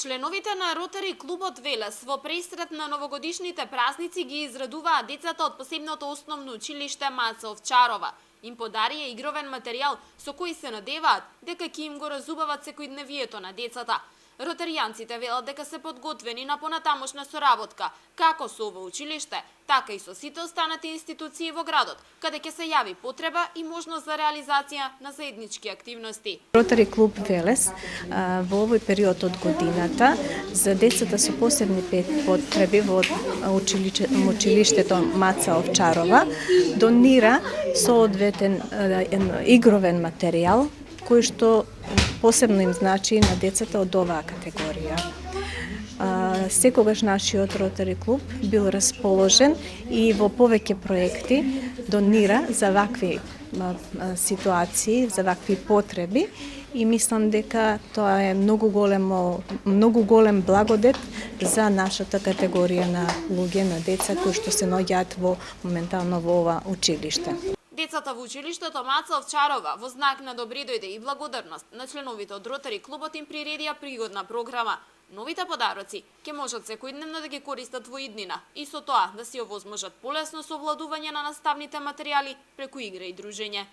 Членовите на Ротари клубот Велес во пресрет на новогодишните празници ги израдуваат децата од посебното основно училиште Маца Овчарова. Им подарија игровен материјал со кој се надеваат дека ќе им го разубават секојдневието на децата. Ротаријанците велат дека се подготвени на понатамошна соработка, како со ово училиште, така и со сите останати институции во градот, каде ќе се јави потреба и можност за реализација на заеднички активности. Ротари клуб Велес во овој период од годината за децата со посебни потреби во училиштето Маца Овчарова донира соодветен игровен материјал кој што посебно им значи на децата од оваа категорија. Секогаш нашиот Ротари клуб бил расположен и во повеќе проекти донира за вакви ситуации, за вакви потреби и мислам дека тоа е многу голем благодет за нашата категорија на луѓе, на деца кои што се наоѓаат моментално во ова училиште. Децата во училиштето Маца Овчарова во знак на добридојде и благодарност на членовите од Ротари клубот им приредија пригодна програма. Новите подароци ќе можат секојдневно да ги користат во иднина и со тоа да си овозможат полесно совладување на наставните материјали преку игра и дружење.